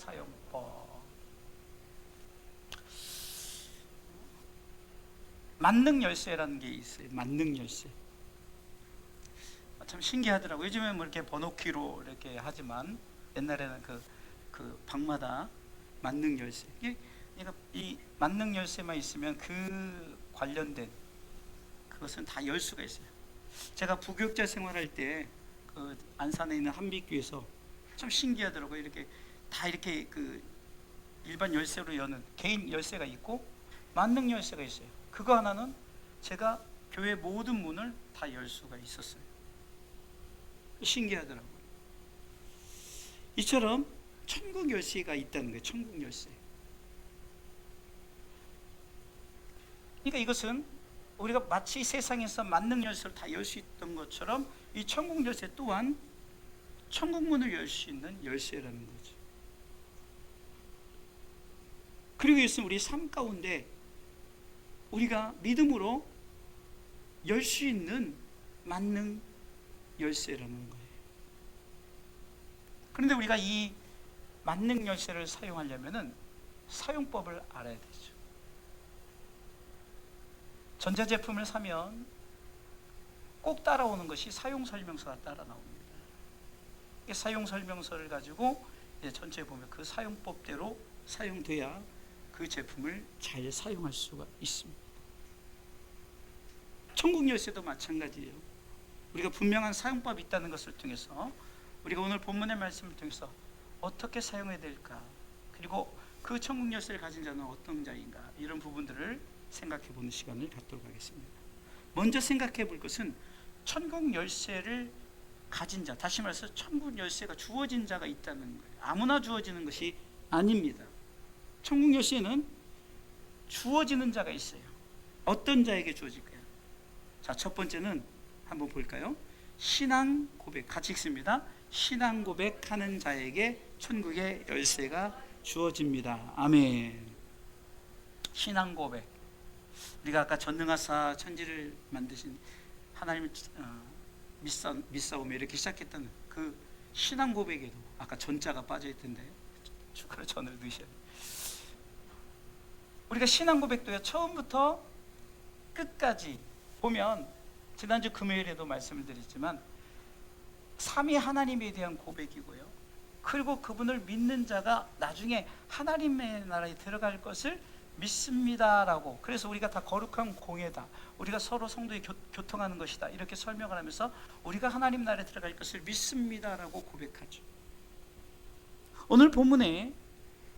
사용법. 만능 열쇠라는 게 있어요. 만능 열쇠. 참 신기하더라고요. 요즘에 뭐 이렇게 번호키로 이렇게 하지만 옛날에는 그 방마다 만능 열쇠. 그러니까 이 만능 열쇠만 있으면 그 관련된 그것은 다 열 수가 있어요. 제가 부교육자 생활할 때 그 안산에 있는 한빛교에서 참 신기하더라고요. 이렇게 다 이렇게 그 일반 열쇠로 여는 개인 열쇠가 있고 만능 열쇠가 있어요. 그거 하나는 제가 교회 모든 문을 다 열 수가 있었어요. 신기하더라고요. 이처럼 천국 열쇠가 있다는 거예요. 천국 열쇠. 그러니까 이것은 우리가 마치 세상에서 만능 열쇠를 다 열 수 있던 것처럼 이 천국 열쇠 또한 천국 문을 열 수 있는 열쇠라는 거죠. 그리고 이것은 우리 삶 가운데 우리가 믿음으로 열 수 있는 만능 열쇠라는 거예요. 그런데 우리가 이 만능 열쇠를 사용하려면은 사용법을 알아야 되죠. 전자제품을 사면 꼭 따라오는 것이 사용설명서가 따라 나옵니다. 사용설명서를 가지고 전체에 보면 그 사용법대로 사용돼야 그 제품을 잘 사용할 수가 있습니다. 천국 열쇠도 마찬가지예요. 우리가 분명한 사용법이 있다는 것을 통해서 우리가 오늘 본문의 말씀을 통해서 어떻게 사용해야 될까, 그리고 그 천국 열쇠를 가진 자는 어떤 자인가, 이런 부분들을 생각해 보는 시간을 갖도록 하겠습니다. 먼저 생각해 볼 것은 천국 열쇠를 가진 자, 다시 말해서 천국 열쇠가 주어진 자가 있다는 거예요. 아무나 주어지는 것이 아닙니다. 천국 열쇠는 주어지는 자가 있어요. 어떤 자에게 주어질까요? 자, 첫 번째는 한번 볼까요? 신앙 고백, 같이 읽습니다. 신앙 고백하는 자에게 천국의 열쇠가 주어집니다. 아멘. 신앙 고백. 우리가 아까 전능하사 천지를 만드신 하나님을 믿사오며 이렇게 시작했던 그 신앙 고백에도 아까 전자가 빠져있던데 축하를 전을 넣으셔야 돼요. 우리가 신앙 고백도요, 처음부터 끝까지 보면 지난주 금요일에도 말씀을 드렸지만 삼위 하나님에 대한 고백이고요, 그리고 그분을 믿는 자가 나중에 하나님의 나라에 들어갈 것을 믿습니다라고, 그래서 우리가 다 거룩한 공예다, 우리가 서로 성도에 교통하는 것이다, 이렇게 설명을 하면서 우리가 하나님 나라에 들어갈 것을 믿습니다라고 고백하죠. 오늘 본문에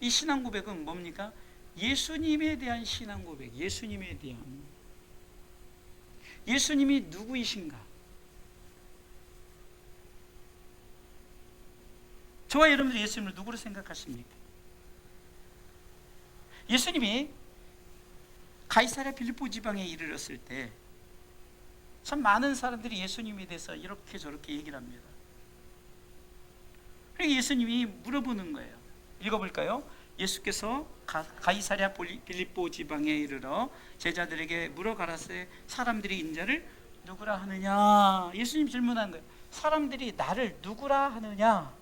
이 신앙 고백은 뭡니까? 예수님에 대한 신앙 고백. 예수님에 대한, 예수님이 누구이신가? 저와 여러분들 예수님을 누구로 생각하십니까? 예수님이 가이사랴 빌립보 지방에 이르렀을 때 참 많은 사람들이 예수님에 대해서 이렇게 저렇게 얘기를 합니다. 그리고 예수님이 물어보는 거예요. 읽어볼까요? 예수께서 가이사랴 빌립보 지방에 이르러 제자들에게 물어 가라사대 사람들이 인자를 누구라 하느냐. 예수님 질문한 거예요. 사람들이 나를 누구라 하느냐.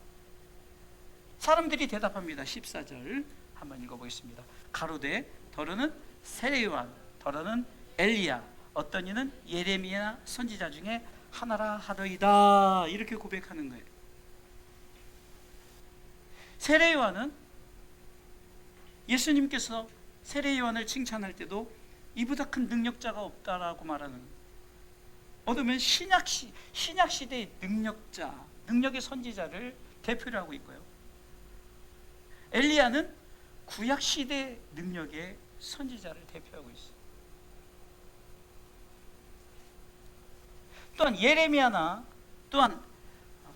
사람들이 대답합니다. 14절 한번 읽어보겠습니다. 가로되 더러는 세례요한, 더러는 엘리야, 어떤 이는 예레미야 선지자 중에 하나라 하더이다. 이렇게 고백하는 거예요. 세례요한은 예수님께서 세례요한을 칭찬할 때도 이보다 큰 능력자가 없다라고 말하는, 어쩌면 신약 시대의 능력자, 능력의 선지자를 대표로 하고 있고요, 엘리야는 구약 시대 능력의 선지자를 대표하고 있어요. 또한 예레미야나 또한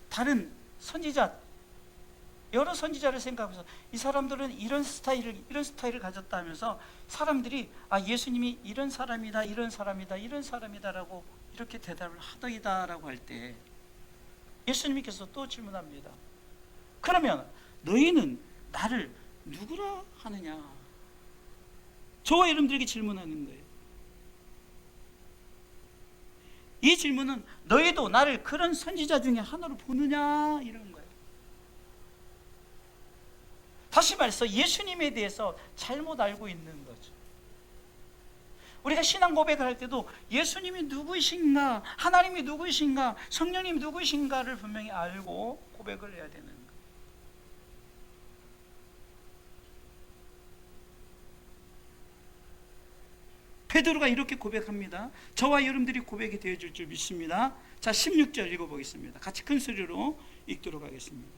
다른 선지자, 여러 선지자를 생각하면서 이 사람들은 이런 스타일을 가졌다 하면서 사람들이 예수님이 이런 사람이다, 이런 사람이다, 이런 사람이다라고 이렇게 대답을 하더이다라고 할 때 예수님께서 또 질문합니다. 그러면 너희는 나를 누구라 하느냐? 저와 여러분들에게 질문하는 거예요. 이 질문은 너희도 나를 그런 선지자 중에 하나로 보느냐, 이런 거예요. 다시 말해서 예수님에 대해서 잘못 알고 있는 거죠. 우리가 신앙 고백을 할 때도 예수님이 누구이신가, 하나님이 누구이신가, 성령님이 누구이신가를 분명히 알고 고백을 해야 되는 거예요. 베드로가 이렇게 고백합니다. 저와 여러분들이 고백이 되어줄 줄 믿습니다. 자, 16절 읽어보겠습니다. 같이 큰 소리로 읽도록 하겠습니다.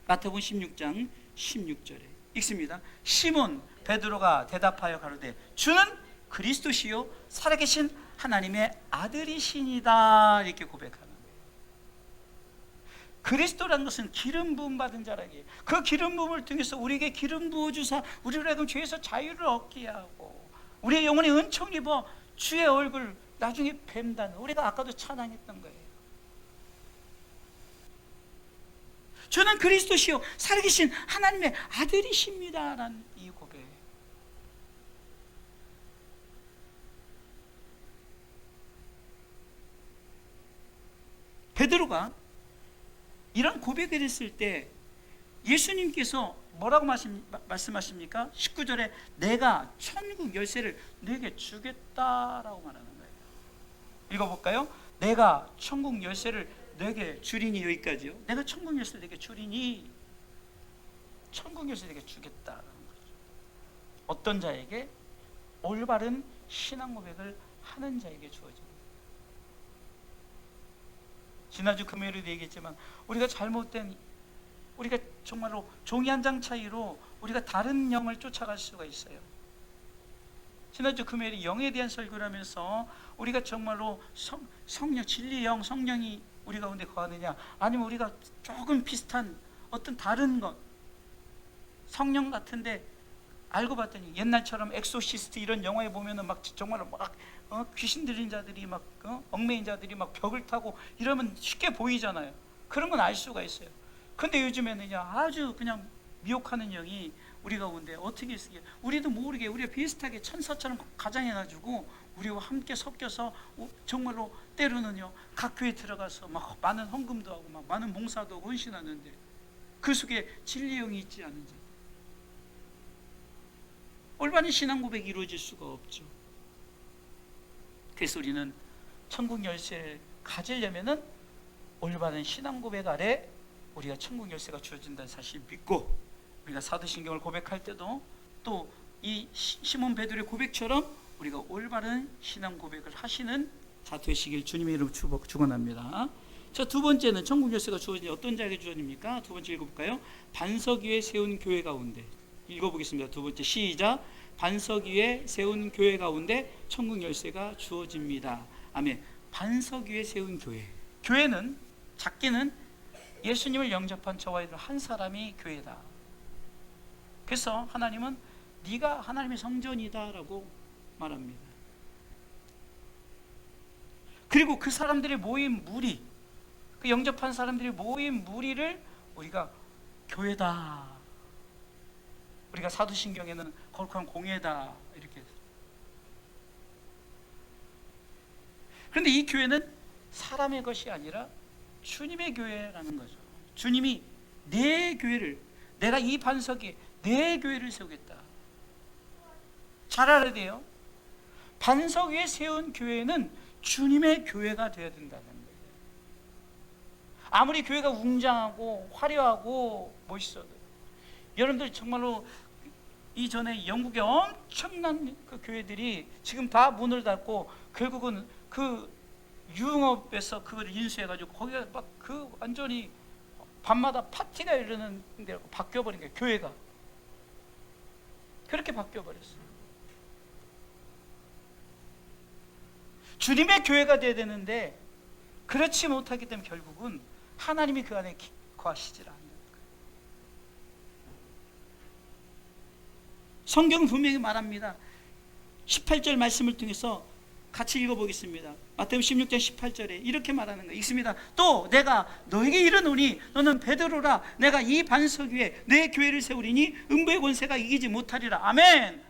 마태복음 16장 16절에 읽습니다. 시몬 베드로가 대답하여 가로되 주는 그리스도시요 살아계신 하나님의 아들이시니다. 이렇게 고백하는 거예요. 그리스도라는 것은 기름 부음 받은 자라는 거예요. 그 기름 부음을 통해서 우리에게 기름 부어주사 우리를 죄에서 자유를 얻게 하고 우리의 영혼이 은총을 입어 주의 얼굴 나중에 뵌다는, 우리가 아까도 찬양했던 거예요. 주는 그리스도시요 살아계신 하나님의 아들이십니다 라는 이 고백. 베드로가 이런 고백을 했을 때 예수님께서 뭐라고 말씀하십니까? 19절에 내가 천국 열쇠를 네게 주겠다라고 말하는 거예요. 읽어볼까요? 내가 천국 열쇠를 네게 주리니, 여기까지요. 내가 천국 열쇠를 네게 주리니, 천국 열쇠를 네게 주겠다라는 거죠. 어떤 자에게? 올바른 신앙 고백을 하는 자에게 주어집니다. 지난주 금요일에도 얘기했지만 우리가 잘못된, 우리가 정말로 종이 한 장 차이로 우리가 다른 영을 쫓아갈 수가 있어요. 지난주 금요일에 영에 대한 설교를 하면서 우리가 정말로 성령, 진리의 영, 성령이 우리 가운데 거하느냐, 아니면 우리가 조금 비슷한 어떤 다른 것, 성령 같은데 알고 봤더니 옛날처럼 엑소시스트 이런 영화에 보면은 막 정말로 막 귀신 들린 자들이 막 얽매인 자들이 막 벽을 타고 이러면 쉽게 보이잖아요. 그런 건 알 수가 있어요. 근데 요즘에는요, 아주 그냥 미혹하는 영이 우리 가운데 어떻게 있어요? 우리도 모르게 우리가 비슷하게 천사처럼 가장해가지고 우리와 함께 섞여서 정말로 때로는요 각 교회 들어가서 막 많은 헌금도 하고 막 많은 봉사도 하고 헌신하는데 그 속에 진리의 영이 있지 않은지 올바른 신앙 고백이 이루어질 수가 없죠. 그래서 우리는 천국 열쇠를 가지려면은 올바른 신앙 고백 아래 우리가 천국 열쇠가 주어진다는 사실을 믿고, 우리가 사도신경을 고백할 때도 또 이 시몬 베드로의 고백처럼 우리가 올바른 신앙 고백을 하시는 자 되시길 주님의 이름으로 축원합니다. 자, 두 번째는 천국 열쇠가 주어진 어떤 자에게 주어집니까? 두 번째 읽어볼까요? 반석 위에 세운 교회 가운데. 읽어보겠습니다. 두 번째 시작. 반석 위에 세운 교회 가운데 천국 열쇠가 주어집니다. 아멘. 반석 위에 세운 교회. 교회는 작게는 예수님을 영접한 저와 한 사람이 교회다. 그래서 하나님은 네가 하나님의 성전이다 라고 말합니다. 그리고 그 사람들이 모인 무리, 그 영접한 사람들이 모인 무리를 우리가 교회다, 우리가 사도신경에는 거룩한 공회다 이렇게 했어요. 그런데 이 교회는 사람의 것이 아니라 주님의 교회라는 거죠. 주님이 내 교회를, 내가 이 반석에 내 교회를 세우겠다. 잘 알아야 돼요. 반석 위에 세운 교회는 주님의 교회가 되어야 된다는 거예요. 아무리 교회가 웅장하고 화려하고 멋있어도, 여러분들 정말로 이전에 영국의 엄청난 그 교회들이 지금 다 문을 닫고 결국은 그 유흥업에서 그걸 인수해가지고 거기가 막 그 완전히 밤마다 파티가 이르는 데로 바뀌어버린 거예요. 교회가 그렇게 바뀌어버렸어요. 주님의 교회가 돼야 되는데 그렇지 못하기 때문에 결국은 하나님이 그 안에 거하시질 않는 거예요. 성경은 분명히 말합니다. 18절 말씀을 통해서 같이 읽어보겠습니다. 마태복음 16장 18절에 이렇게 말하는 거예요. 읽습니다. 또 내가 너에게 이르노니 너는 베드로라. 내가 이 반석 위에 내 교회를 세우리니 음부의 권세가 이기지 못하리라. 아멘.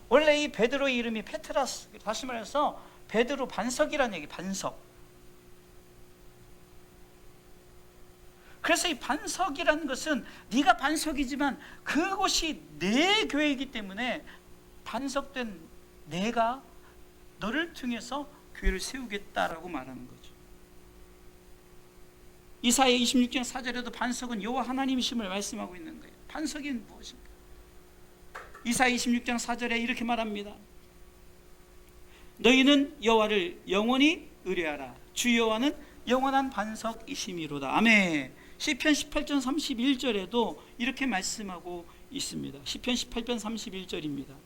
원래 이 베드로의 이름이 페트라스, 다시 말해서 베드로 반석이라는 얘기. 반석. 그래서 이 반석이라는 것은 네가 반석이지만 그곳이 내 교회이기 때문에 반석된 내가 너를 통해서 교회를 세우겠다라고 말하는 거죠. 이사야 26장 4절에도 반석은 여호와 하나님이심을 말씀하고 있는 거예요. 반석이 무엇인가? 이사야 26장 4절에 이렇게 말합니다. 너희는 여호와를 영원히 의뢰하라. 주 여호와는 영원한 반석이심이로다. 아멘. 시편 18편 31절에도 이렇게 말씀하고 있습니다. 시편 18편 31절입니다.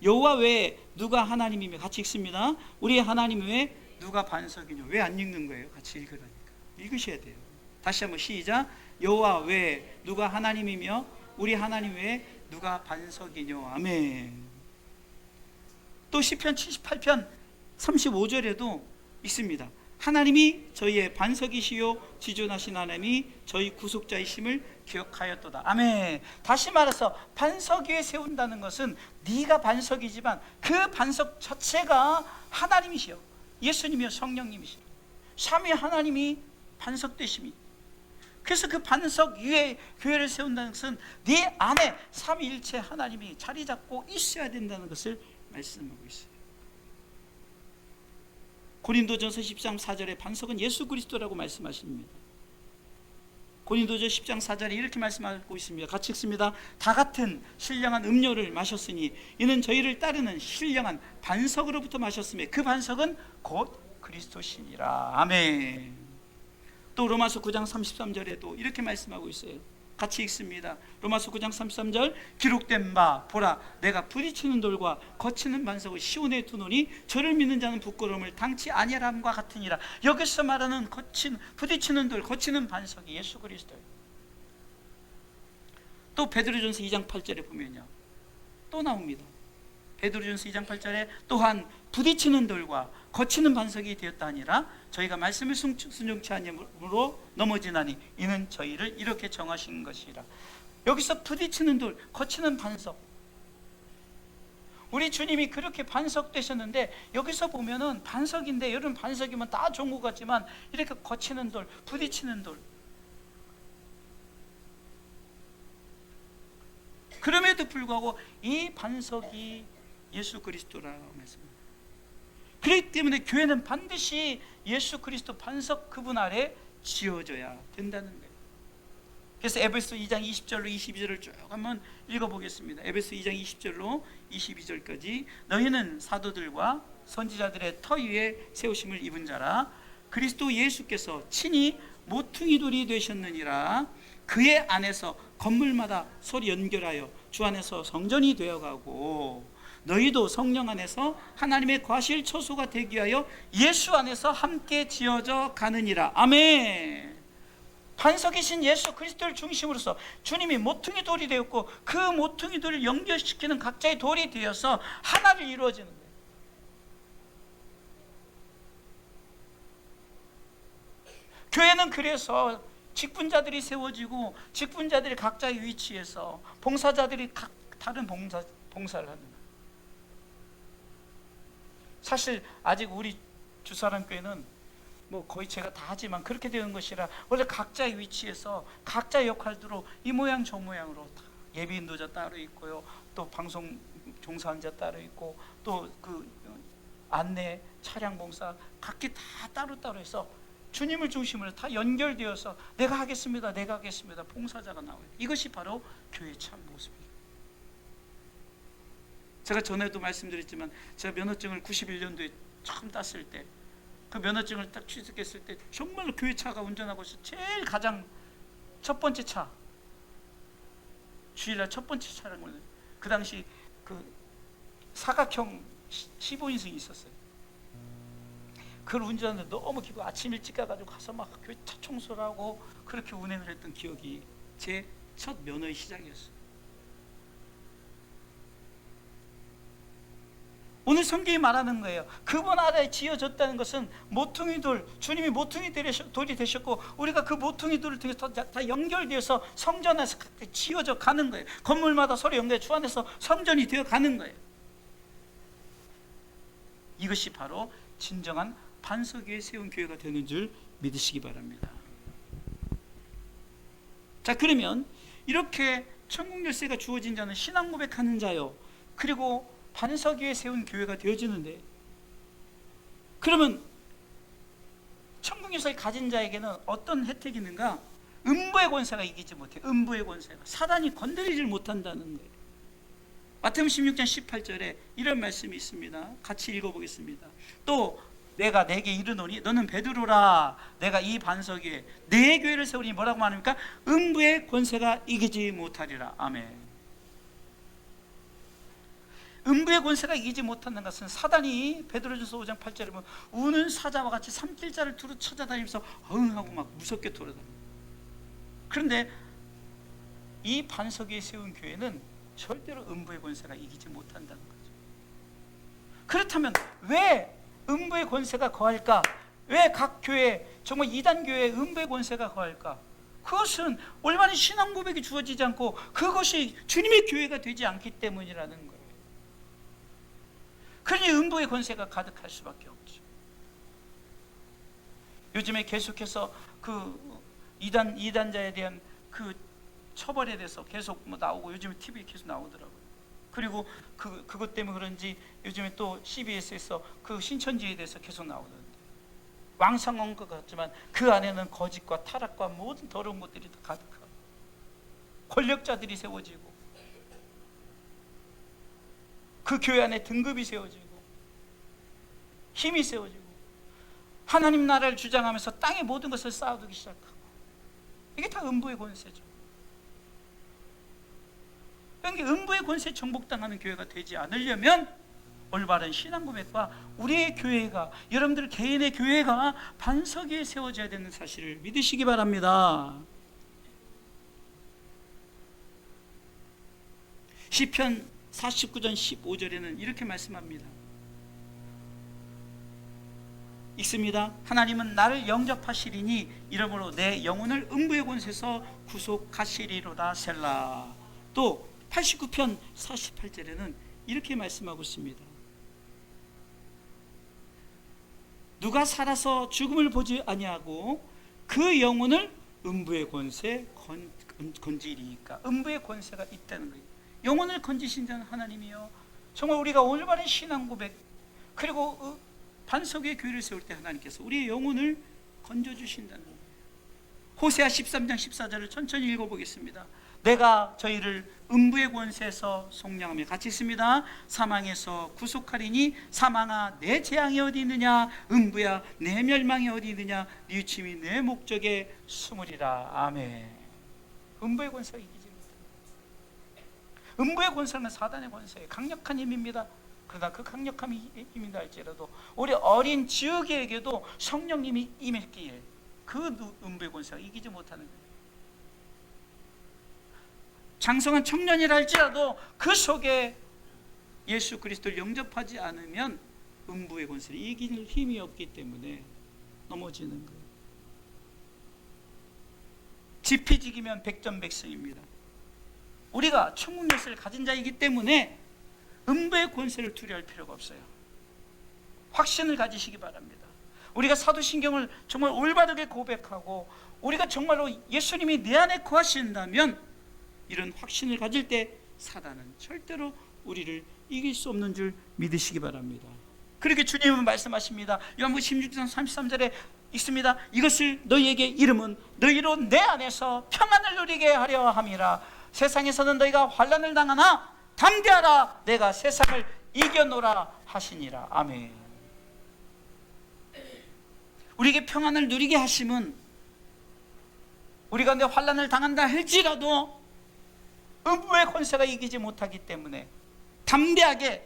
여호와 외에 누가 하나님이며, 같이 읽습니다. 우리 하나님 외에 누가 반석이냐. 왜 안 읽는 거예요? 같이 읽으라니까. 읽으셔야 돼요. 다시 한번 시작. 여호와 외에 누가 하나님이며 우리 하나님 외에 누가 반석이뇨. 아멘. 또 시편 78편 35절에도 있습니다. 하나님이 저희의 반석이시요 지존하신 하나님이 저희 구속자이심을 기억하였도다. 아멘. 다시 말해서 반석 위에 세운다는 것은 네가 반석이지만 그 반석 자체가 하나님이시요 예수님이요 성령님이시요 삼위 하나님이 반석 되심이. 그래서 그 반석 위에 교회를 세운다는 것은 네 안에 삼위일체 하나님이 자리 잡고 있어야 된다는 것을 말씀하고 있어요. 고린도전서 10장 4절에 반석은 예수 그리스도라고 말씀하십니다. 고린도전 10장 4절에 이렇게 말씀하고 있습니다. 같이 읽습니다. 다 같은 신령한 음료를 마셨으니 이는 저희를 따르는 신령한 반석으로부터 마셨으며 그 반석은 곧 그리스도시니라. 아멘. 또 로마서 9장 33절에도 이렇게 말씀하고 있어요. 같이 읽습니다. 로마서 9장 33절 기록된 바 보라 내가 부딪히는 돌과 거치는 반석을 시온에 두노니 저를 믿는 자는 부끄러움을 당치 아니함과 같으니라. 여기서 말하는 부딪히는 돌, 거치는 반석이 예수 그리스도예요. 또 베드로전서 2장 8절에 보면요 또 나옵니다. 베드로전서 2장 8절에 또한 부딪히는 돌과 거치는 반석이 되었다 아니라 저희가 말씀을 순종치 아니함으로 넘어지나니 이는 저희를 이렇게 정하신 것이라. 여기서 부딪히는 돌, 거치는 반석, 우리 주님이 그렇게 반석 되셨는데 여기서 보면은 반석인데 여러분 반석이면 다 좋은 것 같지만 이렇게 거치는 돌, 부딪히는 돌, 그럼에도 불구하고 이 반석이 예수 그리스도라고 말씀합니다. 그렇기 때문에 교회는 반드시 예수 그리스도 반석 그분 아래 지어져야 된다는 거예요. 그래서 에베소 2장 20절로 22절을 쭉 한번 읽어보겠습니다. 에베소 2장 20절로 22절까지 너희는 사도들과 선지자들의 터 위에 세우심을 입은 자라 그리스도 예수께서 친히 모퉁이 돌이 되셨느니라. 그의 안에서 건물마다 서로 연결하여 주 안에서 성전이 되어가고 너희도 성령 안에서 하나님의 과실 처소가 되기 위하여 예수 안에서 함께 지어져 가느니라. 아멘. 반석이신 예수 그리스도를 중심으로서 주님이 모퉁이 돌이 되었고 그 모퉁이 돌을 연결시키는 각자의 돌이 되어서 하나를 이루어지는 거예요. 교회는 그래서 직분자들이 세워지고 직분자들이 각자의 위치에서 봉사자들이 각 다른 봉사를 하는 거예요. 사실 아직 우리 주사랑교회는 뭐 거의 제가 다 하지만 그렇게 되는 것이라 원래 각자의 위치에서 각자의 역할대로 이 모양 저 모양으로 다 예비 인도자 따로 있고요, 또 방송 종사한 자 따로 있고 또 그 안내 차량 봉사 각기 다 따로따로 해서 주님을 중심으로 다 연결되어서 내가 하겠습니다 봉사자가 나와요. 이것이 바로 교회의 참 모습이에요. 제가 전에도 말씀드렸지만 제가 면허증을 91년도에 처음 땄을 때 그 면허증을 딱 취득했을 때 정말로 교회 차가 운전하고 있어 제일 가장 첫 번째 차, 주일날 첫 번째 차량을 그 당시 그 사각형 15인승이 있었어요. 그걸 운전하는데 너무 기고 아침 일찍 가가지고 가서 막 교회 차 청소를 하고 그렇게 운행을 했던 기억이 제 첫 면허의 시작이었어요. 오늘 성경이 말하는 거예요. 그분 아래 지어졌다는 것은 모퉁이 돌, 주님이 모퉁이 돌이 되셨고 우리가 그 모퉁이 돌을 통해서 다 연결되어서 성전에서 지어져 가는 거예요. 건물마다 서로 연결해 주 안에서 성전이 되어 가는 거예요. 이것이 바로 진정한 반석 위에 세운 교회가 되는 줄 믿으시기 바랍니다. 자, 그러면 이렇게 천국 열쇠가 주어진 자는 신앙 고백하는 자요, 그리고 반석 위에 세운 교회가 되어지는데, 그러면 천국 열쇠를 가진 자에게는 어떤 혜택이 있는가? 음부의 권세가 이기지 못해. 음부의 권세가, 사단이 건드리질 못한다는 거예요. 마태복음 16장 18절에 이런 말씀이 있습니다. 같이 읽어보겠습니다. 또 내가 내게 이르노니 너는 베드로라, 내가 이 반석 위에 내 교회를 세우니, 뭐라고 말합니까? 음부의 권세가 이기지 못하리라. 아멘. 음부의 권세가 이기지 못하는 것은, 사단이 베드로전서 5장 8절에 보면 우는 사자와 같이 산길자를 두루 찾아다니면서 허응하고 막 무섭게 돌아다닙니다. 그런데 이 반석 위에 세운 교회는 절대로 음부의 권세가 이기지 못한다는 거죠. 그렇다면 왜 음부의 권세가 거할까? 왜 각 교회, 정말 이단 교회에 음부의 권세가 거할까? 그것은 올바른 신앙 고백이 주어지지 않고 그것이 주님의 교회가 되지 않기 때문이라는 거예요. 그러니 음부의 권세가 가득할 수밖에 없죠. 요즘에 계속해서 그 이단자에 대한 그 처벌에 대해서 계속 뭐 나오고, 요즘에 TV에 계속 나오더라고요. 그리고 그것 때문에 그런지 요즘에 또 CBS에서 그 신천지에 대해서 계속 나오는데, 왕성한 것 같지만 그 안에는 거짓과 타락과 모든 더러운 것들이 다 가득하고, 권력자들이 세워지고, 그 교회 안에 등급이 세워지고, 힘이 세워지고, 하나님 나라를 주장하면서 땅의 모든 것을 쌓아두기 시작하고, 이게 다 음부의 권세죠. 그러니까 음부의 권세에 정복당하는 교회가 되지 않으려면 올바른 신앙 고백과 우리의 교회가, 여러분들 개인의 교회가 반석 위에 세워져야 되는 사실을 믿으시기 바랍니다. 시편 49장 15절에는 이렇게 말씀합니다. 읽습니다. 하나님은 나를 영접하시리니 이러므로 내 영혼을 음부의 권세에서 구속하시리로다. 셀라. 또 89편 48절에는 이렇게 말씀하고 있습니다. 누가 살아서 죽음을 보지 아니하고 그 영혼을 음부의 권세에 건지리이까. 음부의 권세가 있다는 거예요. 영혼을 건지신 자는 하나님이요, 정말 우리가 올바른 신앙 고백, 그리고 반석 위에 교회를 세울 때 하나님께서 우리의 영혼을 건져주신다는 거예요. 호세아 13장 14절을 천천히 읽어보겠습니다. 내가 저희를 음부의 권세에서 속량하며, 같이 있습니다. 사망에서 구속하리니 사망아 내 재앙이 어디 있느냐, 음부야 내 멸망이 어디 있느냐, 뉘우침이 내 목적에 숨으리라. 아멘. 음부의 권세가 이기지 못합니다. 음부의 권세는 사단의 권세예요. 강력한 힘입니다. 그러나 그 강력한 힘이다 할지라도 우리 어린 지우개에게도 성령님이 임했기에 그 음부의 권세가 이기지 못하는 거예요. 장성한 청년이라 할지라도 그 속에 예수 그리스도를 영접하지 않으면 음부의 권세를 이길 힘이 없기 때문에 넘어지는 거예요. 지피지기면 백전백승입니다. 우리가 천국 열쇠를 가진 자이기 때문에 음부의 권세를 두려워할 필요가 없어요. 확신을 가지시기 바랍니다. 우리가 사도신경을 정말 올바르게 고백하고 우리가 정말로 예수님이 내 안에 거하신다면, 이런 확신을 가질 때 사단은 절대로 우리를 이길 수 없는 줄 믿으시기 바랍니다. 그렇게 주님은 말씀하십니다. 요한복음 16장 33절에 있습니다. 이것을 너희에게 이름은 너희로 내 안에서 평안을 누리게 하려 함이라. 세상에서는 너희가 환난을 당하나 담대하라, 내가 세상을 이겨노라 하시니라. 아멘. 우리에게 평안을 누리게 하심은, 우리가 내 환난을 당한다 할지라도 음부의 권세가 이기지 못하기 때문에 담대하게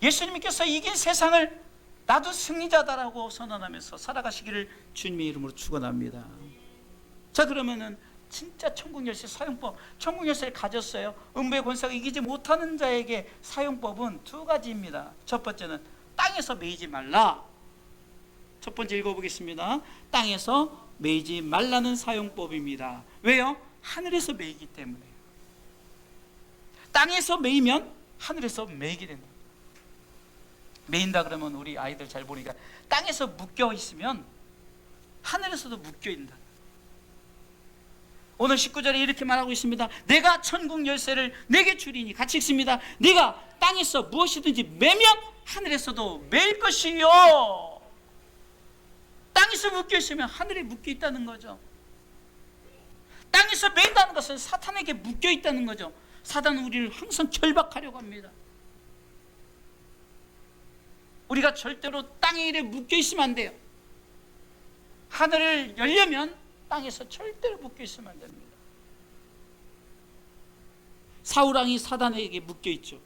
예수님께서 이긴 세상을 나도 승리자다라고 선언하면서 살아가시기를 주님의 이름으로 축원합니다. 자, 그러면은 진짜 천국 열쇠 사용법, 천국 열쇠를 가졌어요. 음부의 권세가 이기지 못하는 자에게 사용법은 두 가지입니다. 첫 번째는 땅에서 매이지 말라. 첫 번째 읽어보겠습니다. 땅에서 매이지 말라는 사용법입니다. 왜요? 하늘에서 매이기 때문에. 땅에서 매이면 하늘에서 매이게 된다. 매인다 그러면 우리 아이들 잘 보니까 땅에서 묶여 있으면 하늘에서도 묶여 있다. 오늘 19절에 이렇게 말하고 있습니다. 내가 천국 열쇠를 내게 주리니, 같이 읽습니다. 네가 땅에서 무엇이든지 매면 하늘에서도 매일 것이요. 땅에서 묶여 있으면 하늘에 묶여 있다는 거죠. 땅에서 매인다는 것은 사탄에게 묶여 있다는 거죠. 사단은 우리를 항상 결박하려고 합니다. 우리가 절대로 땅의 일에 묶여 있으면 안 돼요. 하늘을 열려면 땅에서 절대로 묶여 있으면 안 됩니다. 사울왕이 사단에게 묶여 있죠.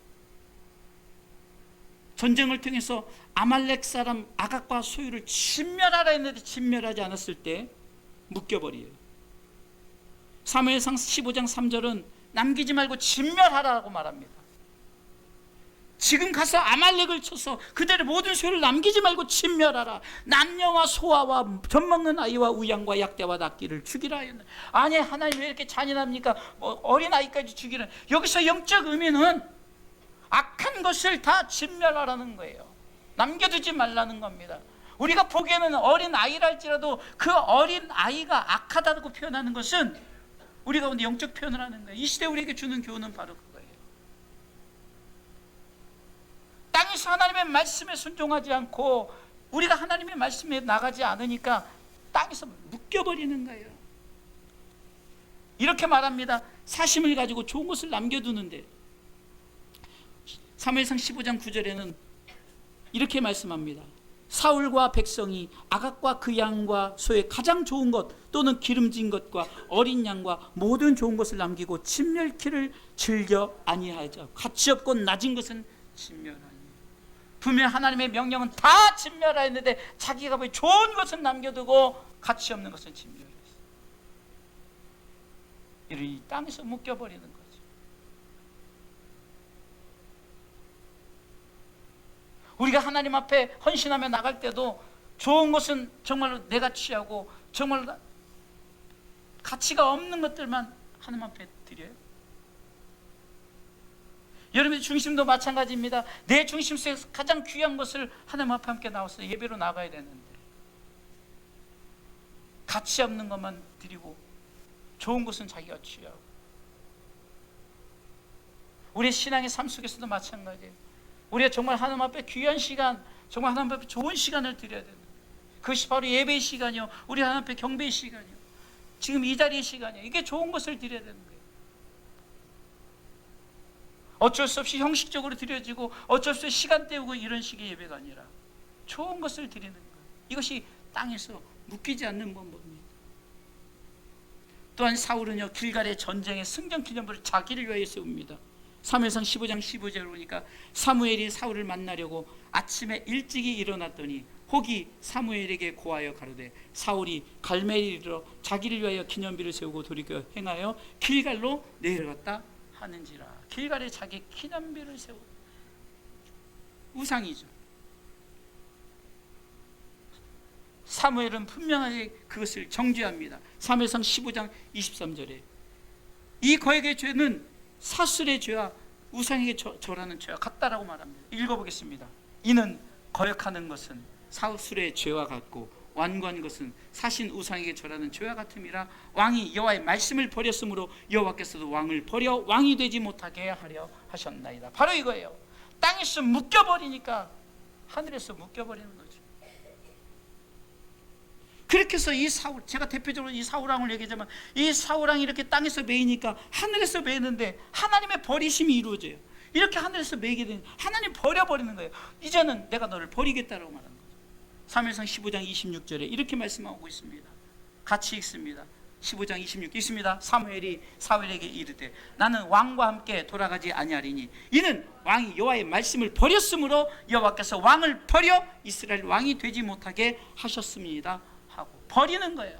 전쟁을 통해서 아말렉 사람 아각과 소유를 진멸하라 했는데 진멸하지 않았을 때 묶여버려요. 사무엘상 15장 3절은 남기지 말고 진멸하라고 말합니다. 지금 가서 아말렉을 쳐서 그들의 모든 소유를 남기지 말고 진멸하라. 남녀와 소아와 젖먹는 아이와 우양과 약대와 낫기를 죽이라 하였네. 아니, 하나님 왜 이렇게 잔인합니까? 어린 아이까지 죽이는. 여기서 영적 의미는 악한 것을 다 진멸하라는 거예요. 남겨두지 말라는 겁니다. 우리가 보기에는 어린 아이랄지라도 그 어린 아이가 악하다고 표현하는 것은 우리가 오늘 영적 표현을 하는 거예요. 이 시대 우리에게 주는 교훈은 바로 그거예요. 땅에서 하나님의 말씀에 순종하지 않고 우리가 하나님의 말씀에 나가지 않으니까 땅에서 묶여버리는 거예요. 이렇게 말합니다. 사심을 가지고 좋은 것을 남겨두는데, 사무엘상 15장 9절에는 이렇게 말씀합니다. 사울과 백성이 아각과 그 양과 소의 가장 좋은 것 또는 기름진 것과 어린 양과 모든 좋은 것을 남기고 진멸키를 즐겨 아니하죠. 가치 없고 낮은 것은 진멸하니. 분명 하나님의 명령은 다 진멸하였는데 자기가 왜 좋은 것은 남겨두고 가치 없는 것은 진멸했어요. 이러니 땅에서 묶여버리는 거죠. 우리가 하나님 앞에 헌신하며 나갈 때도 좋은 것은 정말로 내가 취하고 정말 가치가 없는 것들만 하나님 앞에 드려요. 여러분의 중심도 마찬가지입니다. 내 중심 속에서 가장 귀한 것을 하나님 앞에 함께 나와서 예배로 나가야 되는데 가치 없는 것만 드리고 좋은 것은 자기가 취하고. 우리의 신앙의 삶 속에서도 마찬가지예요. 우리가 정말 하나님 앞에 귀한 시간, 정말 하나님 앞에 좋은 시간을 드려야 되는 거예요. 그것이 바로 예배의 시간이요, 우리 하나님 앞에 경배의 시간이요, 지금 이 자리의 시간이요. 이게 좋은 것을 드려야 되는 거예요. 어쩔 수 없이 형식적으로 드려지고 어쩔 수 없이 시간 때우고 이런 식의 예배가 아니라 좋은 것을 드리는 거예요. 이것이 땅에서 묶이지 않는 방법입니다. 또한 사울은요, 길갈의 전쟁의 승전 기념부를 자기를 위하여 세웁니다. 사무엘상 15장 15절을 보니까 사무엘이 사울을 만나려고 아침에 일찍이 일어났더니 혹이 사무엘에게 고하여 가로되 사울이 갈멜리를 이르러 자기를 위하여 기념비를 세우고 돌이켜 행하여 길갈로 내려갔다 하는지라. 길갈에 자기 기념비를 세우고, 우상이죠. 사무엘은 분명하게 그것을 정죄합니다. 사무엘상 15장 23절에 이 거액의 죄는 사슬의 죄와 우상에게 절하는 죄와 같다라고 말합니다. 읽어보겠습니다. 이는 거역하는 것은 사슬의 죄와 같고 완고한 것은 사신 우상에게 절하는 죄와 같음이라. 왕이 여호와의 말씀을 버렸으므로 여호와께서도 왕을 버려 왕이 되지 못하게 하려 하셨나이다. 바로 이거예요. 땅에서 묶여버리니까 하늘에서 묶여버리는 거죠. 그렇게 해서 이 사울, 제가 대표적으로 이 사울왕을 얘기하자면 이 사울왕이 이렇게 땅에서 매이니까 하늘에서 매이는데 하나님의 버리심이 이루어져요. 이렇게 하늘에서 매이게 되면 하나님 버려버리는 거예요. 이제는 내가 너를 버리겠다라고 말하는 거죠. 사무엘상 15장 26절에 이렇게 말씀하고 있습니다. 같이 읽습니다. 15장 26 있습니다. 사무엘이 사울에게 이르되 나는 왕과 함께 돌아가지 아니하리니 이는 왕이 여호와의 말씀을 버렸으므로 여호와께서 왕을 버려 이스라엘 왕이 되지 못하게 하셨습니다 하고 버리는 거예요.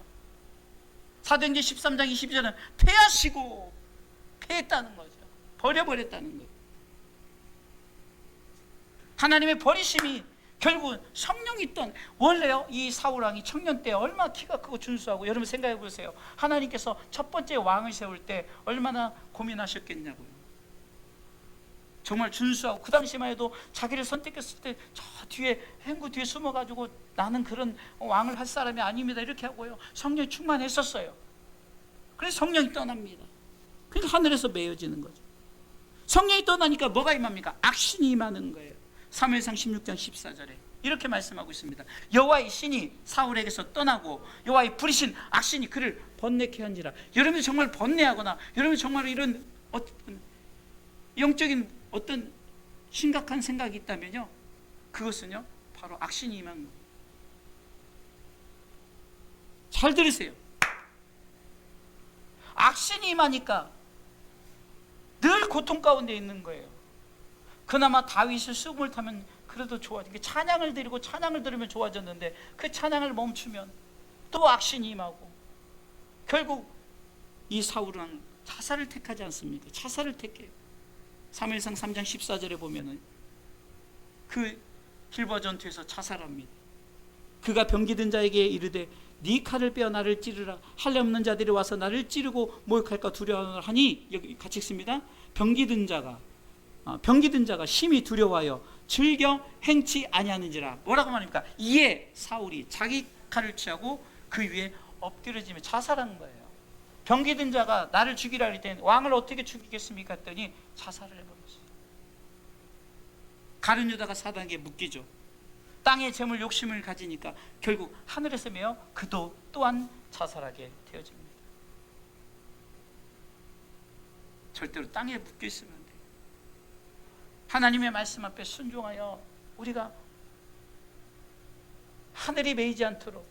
사도행전 13장 22절은 패하시고, 패했다는 거죠. 버려버렸다는 거예요. 하나님의 버리심이 결국은 성령이 있던, 원래요 이 사울왕이 청년 때 얼마나 키가 크고 준수하고, 여러분 생각해 보세요. 하나님께서 첫 번째 왕을 세울 때 얼마나 고민하셨겠냐고요. 정말 준수하고, 그 당시만 해도 자기를 선택했을 때 저 뒤에 행구 뒤에 숨어가지고 나는 그런 왕을 할 사람이 아닙니다 이렇게 하고요, 성령이 충만했었어요. 그래서 성령이 떠납니다. 그러니까 하늘에서 메어지는 거죠. 성령이 떠나니까 뭐가 임합니까? 악신이 임하는 거예요. 사무엘상 16장 14절에 이렇게 말씀하고 있습니다. 여호와의 신이 사울에게서 떠나고 여호와의 부리신 악신이 그를 번뇌케 한지라. 여러분이 정말 번뇌하거나 여러분이 정말 이런 어떤 영적인 어떤 심각한 생각이 있다면요, 그것은요 바로 악신이 임한 거예요. 잘 들으세요. 악신이 임하니까 늘 고통 가운데 있는 거예요. 그나마 다윗이 수금을 타면 그래도 좋아지게 찬양을 드리고 찬양을 들으면 좋아졌는데 그 찬양을 멈추면 또 악신이 임하고 결국 이 사울은 자살을 택하지 않습니까? 자살을 택해요. 사무엘상 3장 14절에 보면은 그 길보아 전투에서 자살합니다. 그가 병기든 자에게 이르되 네 칼을 빼어 나를 찌르라. 할례 없는 자들이 와서 나를 찌르고 모욕할까 두려워하니, 여기 같이 읽습니다. 병기든 자가 심히 두려워하여 즐겨 행치 아니하는지라. 뭐라고 말합니까? 이에 사울이 자기 칼을 취하고 그 위에 엎드려지며 자살한 거예요. 병기든 자가 나를 죽이라 할 때 왕을 어떻게 죽이겠습니까? 했더니 자살을 해버렸어요. 가룟 유다가 사단에게 묶이죠. 땅의 재물 욕심을 가지니까 결국 하늘에서 메어 그도 또한 자살하게 되어집니다. 절대로 땅에 묶여 있으면 안 돼요. 하나님의 말씀 앞에 순종하여 우리가 하늘이 메이지 않도록,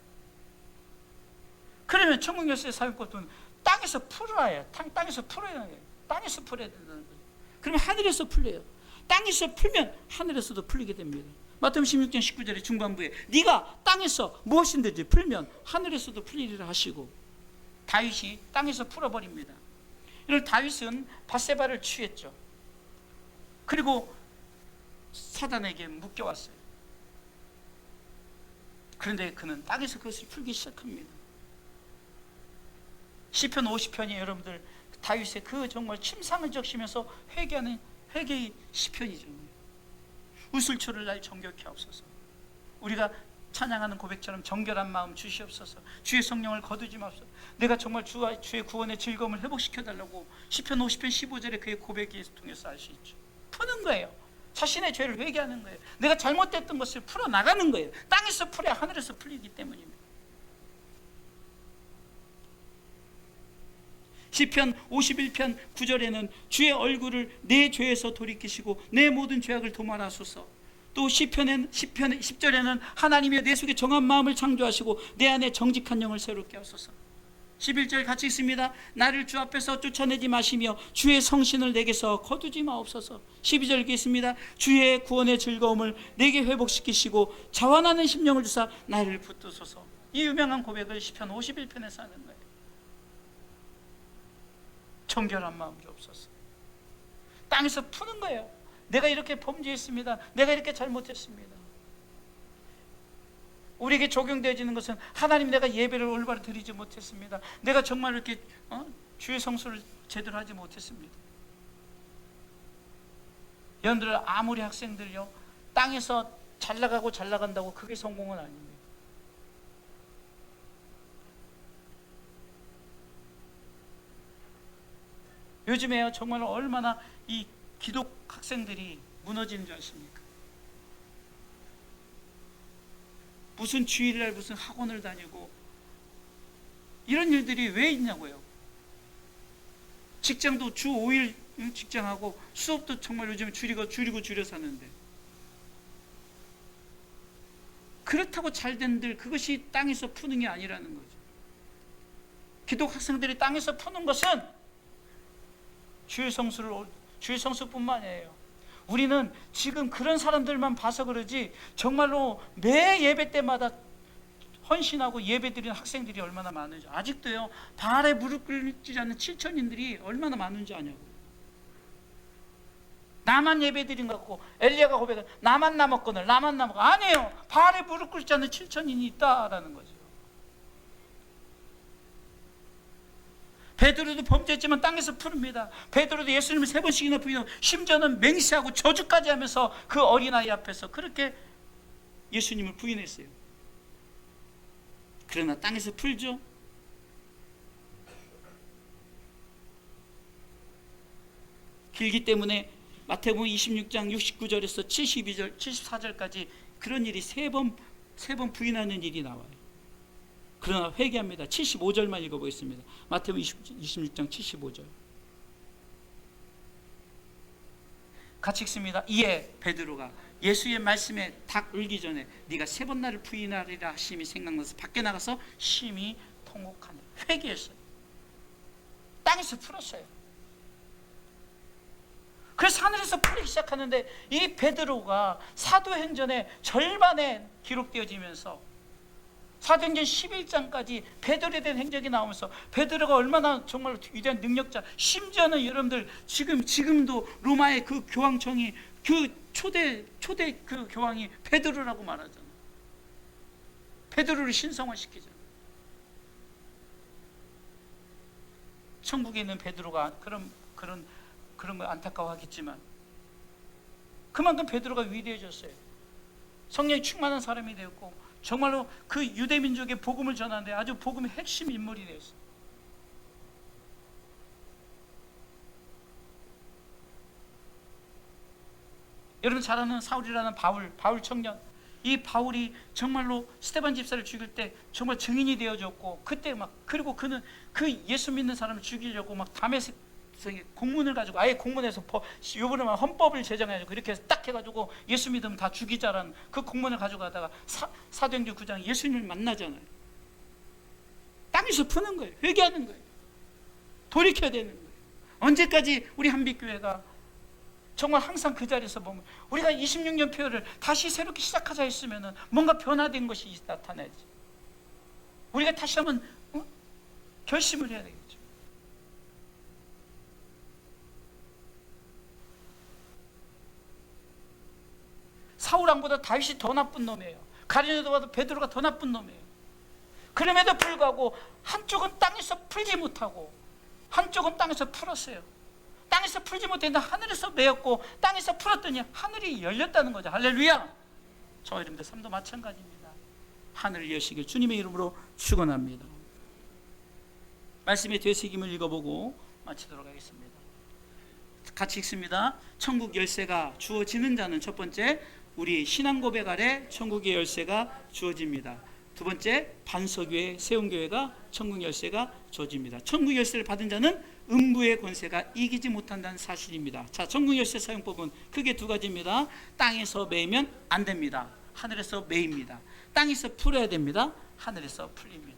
그러면 천국 열쇠의 사용법은 땅에서 풀어야 해요. 땅에서 풀어야 해요. 땅에서 풀어야 된다는 거예요. 그러면 하늘에서 풀려요. 땅에서 풀면 하늘에서도 풀리게 됩니다. 마태복음 16장 19절의 중반부에 네가 땅에서 무엇인든지 풀면 하늘에서도 풀리리라 하시고, 다윗이 땅에서 풀어버립니다. 이런 다윗은 밧세바를 취했죠. 그리고 사단에게 묶여왔어요. 그런데 그는 땅에서 그것을 풀기 시작합니다. 시편 50편이 여러분들 다윗의 그 정말 침상을 적시면서 회개하는 회개의 시편이죠. 우슬초를 날 정결케 하옵소서. 우리가 찬양하는 고백처럼 정결한 마음 주시옵소서. 주의 성령을 거두지 마옵소서. 내가 정말 주의 구원의 즐거움을 회복시켜달라고 시편 50편 15절에 그의 고백을 통해서 알 수 있죠. 푸는 거예요. 자신의 죄를 회개하는 거예요. 내가 잘못됐던 것을 풀어나가는 거예요. 땅에서 풀어야 하늘에서 풀리기 때문입니다. 시편 51편 9절에는 주의 얼굴을 내 죄에서 돌이키시고 내 모든 죄악을 도말하소서. 또 시편 10절에는 하나님이여 내 속에 정한 마음을 창조하시고 내 안에 정직한 영을 새롭게 하소서. 11절 같이 있습니다. 나를 주 앞에서 쫓아내지 마시며 주의 성신을 내게서 거두지 마옵소서. 12절 읽겠습니다. 주의 구원의 즐거움을 내게 회복시키시고 자원하는 심령을 주사 나를 붙드소서. 이 유명한 고백을 시편 51편에서 하는 거예요. 정결한 마음 주옵소서. 땅에서 푸는 거예요. 내가 이렇게 범죄했습니다. 내가 이렇게 잘못했습니다. 우리에게 적용되어지는 것은 하나님, 내가 예배를 올바로 드리지 못했습니다. 내가 정말 이렇게 주의 성수를 제대로 하지 못했습니다. 여러분들 아무리 학생들요 땅에서 잘 나간다고 그게 성공은 아닙니다. 요즘에요 정말 얼마나 이 기독 학생들이 무너지는 줄 아십니까? 무슨 주일날 무슨 학원을 다니고 이런 일들이 왜 있냐고요. 직장도 주 5일 직장하고 수업도 정말 요즘 줄여서 하는데, 그렇다고 잘 된들 그것이 땅에서 푸는 게 아니라는 거죠. 기독 학생들이 땅에서 푸는 것은 주의 성수뿐만 아니에요. 우리는 지금 그런 사람들만 봐서 그러지 정말로 매 예배 때마다 헌신하고 예배드리는 학생들이 얼마나 많은지, 아직도요 발에 무릎 꿇지 않는 7천인들이 얼마나 많은지 아냐고. 나만 예배드린 것 같고 엘리야가 고백한 나만 남았거늘 나만 남았고, 아니에요. 발에 무릎 꿇지 않는 7천인이 있다라는 거죠. 베드로도 범죄했지만 땅에서 푸릅니다. 베드로도 예수님을 3번씩이나 부인하고 심지어는 맹세하고 저주까지 하면서 그 어린아이 앞에서 그렇게 예수님을 부인했어요. 그러나 땅에서 풀죠. 길기 때문에 마태복음 26장 69절에서 72절, 74절까지 그런 일이 세 번 부인하는 일이 나와요. 그러나 회개합니다. 75절만 읽어보겠습니다. 마태복음 26장 75절. 같이 읽습니다. 이에 베드로가 예수의 말씀에 딱 울기 전에 네가 세 번 나를 부인하리라 하심이 생각나서 밖에 나가서 심히 통곡하네. 회개했어요. 땅에서 풀었어요. 그래서 하늘에서 풀리기 시작하는데 이 베드로가 사도행전의 절반에 기록되어지면서 사도행전 11장까지 베드로에 대한 행적이 나오면서 베드로가 얼마나 정말 위대한 능력자, 심지어는 여러분들 지금도 로마의 그 교황청이 그 초대 그 교황이 베드로라고 말하잖아요. 베드로를 신성화시키잖아요. 천국에 있는 베드로가 그런 거 안타까워하겠지만 그만큼 베드로가 위대해졌어요. 성령이 충만한 사람이 되었고 정말로 그 유대 민족의 복음을 전하는데 아주 복음의 핵심 인물이 되었어요. 여러분 잘 아는 사울이라는 바울 청년, 이 바울이 정말로 스데반 집사를 죽일 때 정말 증인이 되어줬고 그때 막 그리고 그는 그 예수 믿는 사람을 죽이려고 막 다메섹 공문을 가지고 아예 공문에서 요번에만 헌법을 제정해가지고 이렇게 딱 해가지고 예수 믿으면 다 죽이자라는 그 공문을 가지고 가다가 사도행전 9장 예수님을 만나잖아요. 땅에서 푸는 거예요. 회개하는 거예요. 돌이켜야 되는 거예요. 언제까지 우리 한빛교회가 정말 항상 그 자리에서 보면 우리가 26년 표를 다시 새롭게 시작하자 했으면 뭔가 변화된 것이 나타나야지. 우리가 다시 한번 결심을 해야 되겠죠. 사울 왕보다 다윗이 더 나쁜 놈이에요. 가룟유다보다 베드로가 더 나쁜 놈이에요. 그럼에도 불구하고 한쪽은 땅에서 풀지 못하고 한쪽은 땅에서 풀었어요. 땅에서 풀지 못했는데 하늘에서 메었고 땅에서 풀었더니 하늘이 열렸다는 거죠. 할렐루야. 저와 여러분들 삶도 마찬가지입니다. 하늘을 여시길 주님의 이름으로 축원합니다. 말씀의 되새김을 읽어보고 마치도록 하겠습니다. 같이 읽습니다. 천국 열쇠가 주어지는 자는 첫 번째 우리 신앙 고백 아래 천국의 열쇠가 주어집니다. 두 번째 반석위에 세운 교회가 천국 열쇠가 주어집니다. 천국 열쇠를 받은 자는 음부의 권세가 이기지 못한다는 사실입니다. 자, 천국 열쇠 사용법은 크게 두 가지입니다. 땅에서 매이면 안 됩니다. 하늘에서 매입니다. 땅에서 풀어야 됩니다. 하늘에서 풀립니다.